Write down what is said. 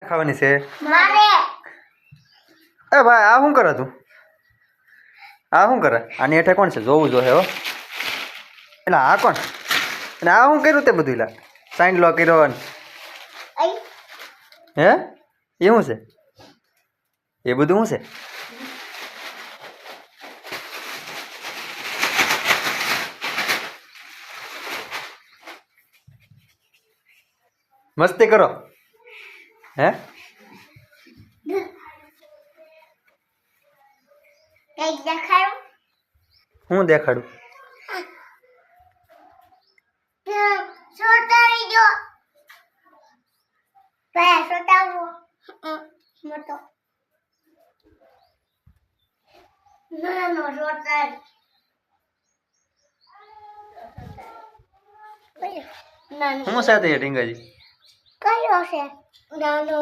ખાવાની છે મારે એ ભાઈ આ શું કરે તું આ શું કરે આની હેઠે કોણ છે જોવું જોઈએ હો એટલે આ કોણ અને આ શું કર્યું તે બધું લા સાઈન લો કર્યો ને આઈ હે એ શું છે એ બધું શું છે મસ્તી કરો હે કઈ દેખાડું હું દેખાડું સોટાવી દો ભાઈ સોટાવો મોટો નાનો સોટાવી નાનો શું સાથે ઢીંગાજી કયો છે નાનો